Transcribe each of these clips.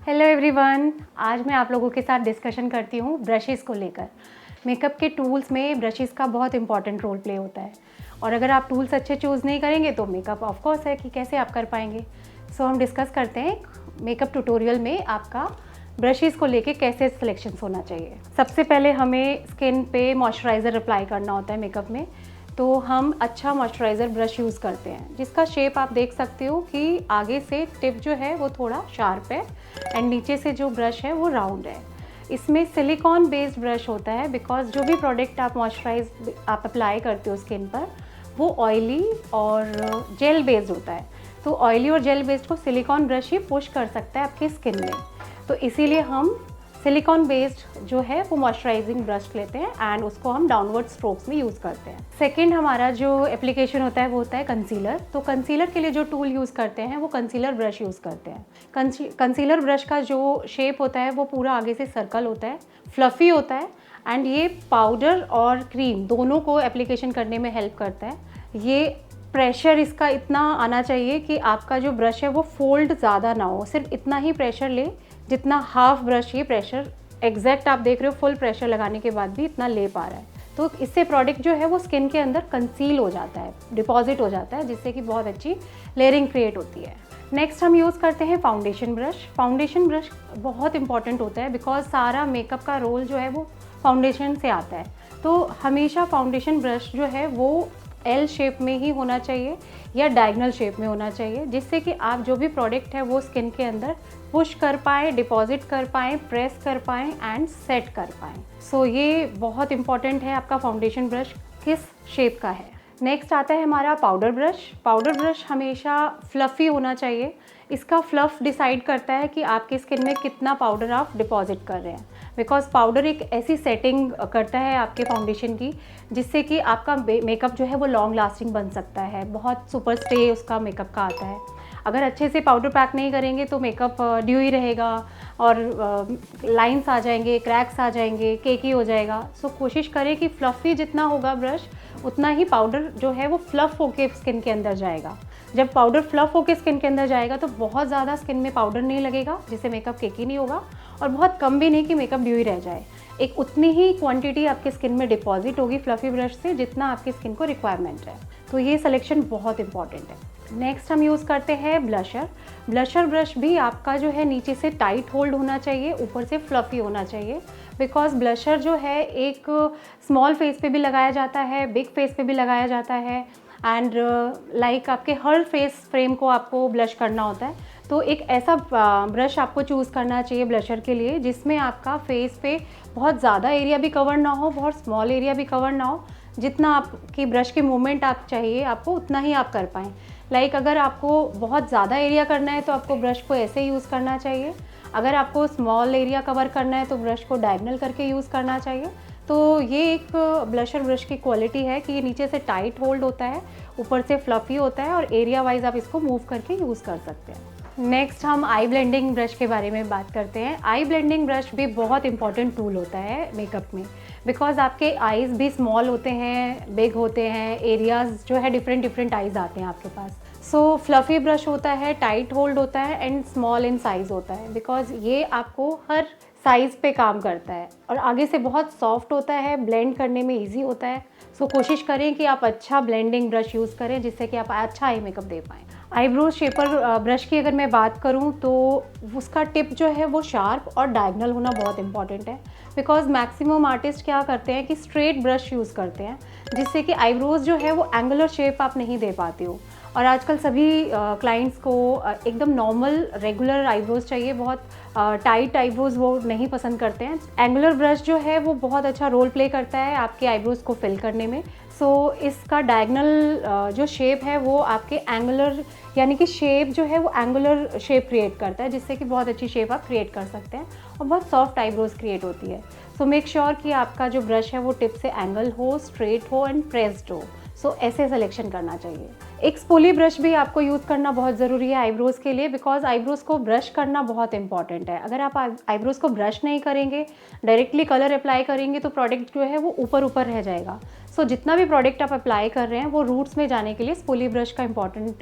Hello everyone, आज मैं आप लोगों के साथ डिस्कशन करती हूँ ब्रशेज़ को लेकर। मेकअप के टूल्स में ब्रशेज़ का बहुत इंपॉर्टेंट रोल प्ले होता है और अगर आप टूल्स अच्छे चूज़ नहीं करेंगे तो मेकअप ऑफ कोर्स है कि कैसे आप कर पाएंगे। सो हम डिस्कस करते हैं मेकअप ट्यूटोरियल में आपका ब्रशेज़ को लेके कैसे सिलेक्शंस होना चाहिए। सबसे पहले हमें स्किन पे मॉइस्चराइज़र अप्लाई करना होता है मेकअप में, तो हम अच्छा मॉइस्चराइज़र ब्रश यूज़ करते हैं जिसका शेप आप देख सकते हो कि आगे से टिप जो है वो थोड़ा शार्प है एंड नीचे से जो ब्रश है वो राउंड है। इसमें सिलिकॉन बेस्ड ब्रश होता है बिकॉज जो भी प्रोडक्ट आप अप्लाई करते हो स्किन पर वो ऑयली और जेल बेस्ड होता है, तो ऑयली और जेल बेस्ड को सिलिकॉन ब्रश ही पुश कर सकता है आपकी स्किन में, तो इसीलिए हम सिलिकॉन बेस्ड जो है वो मॉइस्चराइजिंग ब्रश लेते हैं एंड उसको हम डाउनवर्ड स्ट्रोक्स में यूज़ करते हैं। सेकंड हमारा जो एप्लीकेशन होता है वो होता है कंसीलर। तो कंसीलर के लिए जो टूल यूज़ करते हैं वो कंसीलर ब्रश यूज़ करते हैं। कंसीलर ब्रश का जो शेप होता है वो पूरा आगे से सर्कल होता है, फ्लफ़ी होता है एंड ये पाउडर और क्रीम दोनों को एप्लीकेशन करने में हेल्प करता है। ये प्रेशर इसका इतना आना चाहिए कि आपका जो ब्रश है वो फोल्ड ज़्यादा ना हो, सिर्फ इतना ही प्रेशर ले जितना हाफ ब्रश ये प्रेशर एग्जैक्ट आप देख रहे हो, फुल प्रेशर लगाने के बाद भी इतना ले पा रहा है, तो इससे प्रोडक्ट जो है वो स्किन के अंदर कंसील हो जाता है, डिपॉजिट हो जाता है, जिससे कि बहुत अच्छी लेयरिंग क्रिएट होती है। नेक्स्ट हम यूज़ करते हैं फाउंडेशन ब्रश। फाउंडेशन ब्रश बहुत इंपॉर्टेंट होता है बिकॉज सारा मेकअप का रोल जो है वो फाउंडेशन से आता है, तो हमेशा फाउंडेशन ब्रश जो है वो एल शेप में ही होना चाहिए या डायगनल शेप में होना चाहिए, जिससे कि आप जो भी प्रोडक्ट है वो स्किन के अंदर पुश कर पाएँ, डिपॉजिट कर पाएँ, प्रेस कर पाएँ एंड सेट कर पाएँ। सो ये बहुत इंपॉर्टेंट है आपका फाउंडेशन ब्रश किस शेप का है। नेक्स्ट आता है हमारा पाउडर ब्रश। पाउडर ब्रश हमेशा फ्लफ़ी होना चाहिए। इसका फ्लफ़ डिसाइड करता है कि आपकी स्किन में कितना पाउडर आप डिपॉजिट कर रहे हैं, बिकॉज पाउडर एक ऐसी सेटिंग करता है आपके फाउंडेशन की जिससे कि आपका मेकअप जो है वो लॉन्ग लास्टिंग बन सकता है, बहुत सुपर स्टे उसका मेकअप का आता है। अगर अच्छे से पाउडर पैक नहीं करेंगे तो मेकअप ड्यूई रहेगा और लाइंस आ जाएंगे, क्रैक्स आ जाएंगे, केकी हो जाएगा। सो कोशिश करें कि फ्लफ़ी जितना होगा ब्रश उतना ही पाउडर जो है वो फ्लफ़ होके स्किन के अंदर जाएगा। जब पाउडर फ्लफ़ होके स्किन के अंदर जाएगा तो बहुत ज़्यादा स्किन में पाउडर नहीं लगेगा जिससे मेकअप केकी नहीं होगा, और बहुत कम भी नहीं कि मेकअप ड्यूई रह जाए। एक उतनी ही क्वांटिटी आपकी स्किन में डिपॉजिट होगी फ्लफ़ी ब्रश से जितना आपकी स्किन को रिक्वायरमेंट है, तो ये सिलेक्शन बहुत इंपॉर्टेंट है। नेक्स्ट हम यूज़ करते हैं ब्लशर। ब्लशर ब्रश भी आपका जो है नीचे से टाइट होल्ड होना चाहिए, ऊपर से फ्लफ़ी होना चाहिए, बिकॉज ब्लशर जो है एक स्मॉल फेस पे भी लगाया जाता है, बिग फेस पे भी लगाया जाता है एंड लाइक आपके हर फेस फ्रेम को आपको ब्लश करना होता है, तो एक ऐसा ब्रश आपको चूज़ करना चाहिए ब्लशर के लिए जिसमें आपका फेस पे बहुत ज़्यादा एरिया भी कवर ना हो, बहुत स्मॉल एरिया भी कवर ना हो, जितना आपकी ब्रश के मूवमेंट आप चाहिए आपको उतना ही आप कर पाएँ। लाइक अगर आपको बहुत ज़्यादा एरिया करना है तो आपको ब्रश को ऐसे यूज़ करना चाहिए, अगर आपको स्मॉल एरिया कवर करना है तो ब्रश को डायगनल करके यूज़ करना चाहिए। तो ये एक ब्लशर ब्रश की क्वालिटी है कि ये नीचे से टाइट होल्ड होता है, ऊपर से फ्लफ़ी होता है और एरिया वाइज आप इसको मूव करके यूज़ कर सकते हैं। नेक्स्ट हम आई ब्लेंडिंग ब्रश के बारे में बात करते हैं। आई ब्लेंडिंग ब्रश भी बहुत इंपॉर्टेंट टूल होता है मेकअप में, बिकॉज आपके आईज़ भी स्मॉल होते हैं, बिग होते हैं, एरियाज़ जो है डिफरेंट आईज़ आते हैं आपके पास। सो फ्लफ़ी ब्रश होता है, टाइट होल्ड होता है एंड स्मॉल इन साइज़ होता है, बिकॉज ये आपको हर साइज़ पे काम करता है और आगे से बहुत सॉफ्ट होता है, ब्लेंड करने में इजी होता है। सो कोशिश करें कि आप अच्छा ब्लेंडिंग ब्रश यूज़ करें जिससे कि आप अच्छा आई मेकअप दे पाएँ। आईब्रो शेपर ब्रश की अगर मैं बात करूं तो उसका टिप जो है वो शार्प और डायगनल होना बहुत इंपॉर्टेंट है, बिकॉज मैक्सिमम आर्टिस्ट क्या करते हैं कि स्ट्रेट ब्रश यूज़ करते हैं जिससे कि आईब्रोज जो है वो एंगुलर शेप आप नहीं दे पाते हो, और आजकल सभी क्लाइंट्स को एकदम नॉर्मल रेगुलर आईब्रोज चाहिए, बहुत टाइट आईब्रोज वो नहीं पसंद करते हैं। एंगुलर ब्रश जो है वो बहुत अच्छा रोल प्ले करता है आपके आईब्रोज को फिल करने में। सो इसका डायगनल जो शेप है वो आपके एंगुलर यानी कि शेप जो है वो एंगुलर शेप क्रिएट करता है, जिससे कि बहुत अच्छी शेप आप क्रिएट कर सकते हैं और बहुत सॉफ्ट आईब्रोज क्रिएट होती है। सो मेक श्योर कि आपका जो ब्रश है वो टिप से एंगल हो, स्ट्रेट हो एंड प्रेस्ड हो, सो ऐसे सिलेक्शन करना चाहिए। एक स्पूली ब्रश भी आपको यूज़ करना बहुत ज़रूरी है आईब्रोज़ के लिए, बिकॉज आईब्रोज़ को ब्रश करना बहुत इंपॉर्टेंट है। अगर आप आईब्रोज़ को ब्रश नहीं करेंगे, डायरेक्टली कलर अप्लाई करेंगे तो प्रोडक्ट जो है वो ऊपर ऊपर रह जाएगा। सो जितना भी प्रोडक्ट आप अप्लाई कर रहे हैं वो रूट्स में जाने के लिए स्पूली ब्रश का इंपॉर्टेंट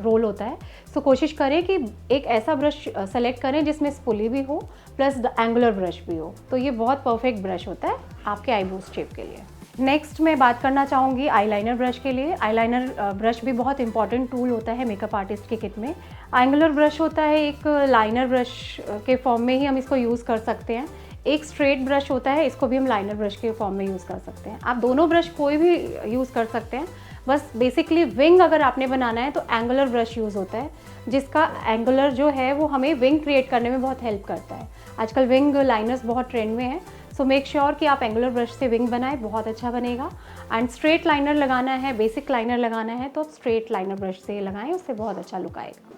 रोल होता है। सो कोशिश करें कि एक ऐसा ब्रश सेलेक्ट करें जिसमें स्पूली भी हो प्लस एंगुलर ब्रश भी हो, तो ये बहुत परफेक्ट ब्रश होता है आपके आईब्रोज शेप के लिए। नेक्स्ट मैं बात करना चाहूँगी आईलाइनर ब्रश के लिए। आईलाइनर ब्रश भी बहुत इंपॉर्टेंट टूल होता है मेकअप आर्टिस्ट के किट में। एंगुलर ब्रश होता है एक लाइनर ब्रश के फॉर्म में ही हम इसको यूज़ कर सकते हैं। एक स्ट्रेट ब्रश होता है, इसको भी हम लाइनर ब्रश के फॉर्म में यूज़ कर सकते हैं। आप दोनों ब्रश कोई भी यूज़ कर सकते हैं, बस बेसिकली विंग अगर आपने बनाना है तो एंगुलर ब्रश यूज़ होता है, जिसका एंगुलर जो है वो हमें विंग क्रिएट करने में बहुत हेल्प करता है। आजकल विंग लाइनर्स बहुत ट्रेंड में हैं, सो मेक श्योर कि आप एंगुलर ब्रश से विंग बनाएं, बहुत अच्छा बनेगा। एंड स्ट्रेट लाइनर लगाना है, बेसिक लाइनर लगाना है तो स्ट्रेट लाइनर ब्रश से लगाएं, उससे बहुत अच्छा लुक आएगा।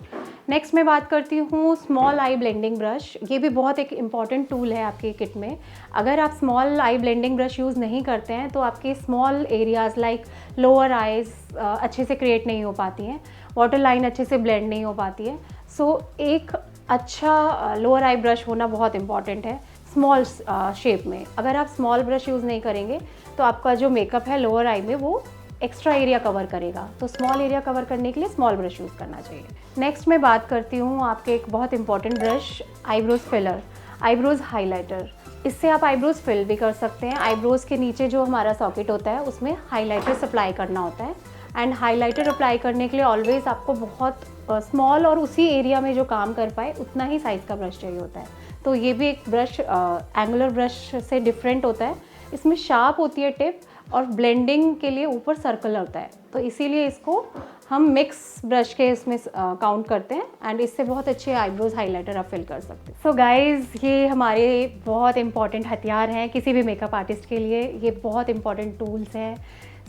नेक्स्ट मैं बात करती हूँ स्मॉल आई ब्लेंडिंग ब्रश। ये भी बहुत एक इम्पॉर्टेंट टूल है आपके किट में। अगर आप small I blending brush use नहीं करते हैं तो आपके small areas like lower eyes अच्छे से क्रिएट नहीं हो पाती हैं, वाटर लाइन अच्छे से ब्लेंड नहीं हो पाती है। सो एक अच्छा लोअर आई ब्रश होना बहुत इंपॉर्टेंट है स्मॉल शेप में। अगर आप स्मॉल ब्रश यूज़ नहीं करेंगे तो आपका जो मेकअप है लोअर आई में वो एक्स्ट्रा एरिया कवर करेगा, तो स्मॉल एरिया कवर करने के लिए स्मॉल ब्रश यूज़ करना चाहिए। नेक्स्ट मैं बात करती हूँ आपके एक बहुत important brush eyebrows filler, eyebrows highlighter. इससे आप आईब्रोज फिल भी कर सकते हैं। आईब्रोज के नीचे जो हमारा सॉकेट होता है उसमें हाइलाइटर अप्लाई करना होता है, एंड हाइलाइटर अप्लाई करने के लिए ऑलवेज आपको बहुत स्मॉल और उसी एरिया में जो काम कर पाए उतना ही साइज़ का ब्रश चाहिए होता है। तो ये भी एक ब्रश एंगुलर ब्रश से डिफरेंट होता है, इसमें शार्प होती है टिप और ब्लेंडिंग के लिए ऊपर सर्कल होता है, तो इसीलिए इसको हम मिक्स ब्रश के इसमें काउंट करते हैं एंड इससे बहुत अच्छे आईब्रोज हाइलाइटर आप फिल कर सकते हैं। सो गाइज, ये हमारे बहुत इंपॉर्टेंट हथियार हैं किसी भी मेकअप आर्टिस्ट के लिए, ये बहुत इंपॉर्टेंट टूल्स हैं।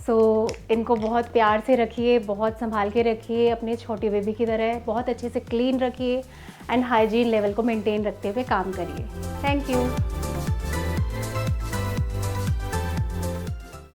सो इनको बहुत प्यार से रखिए, बहुत संभाल के रखिए, अपने छोटी बेबी की तरह बहुत अच्छे से क्लीन रखिए एंड हाइजीन लेवल को मेंटेन रखते हुए काम करिए। Thank you.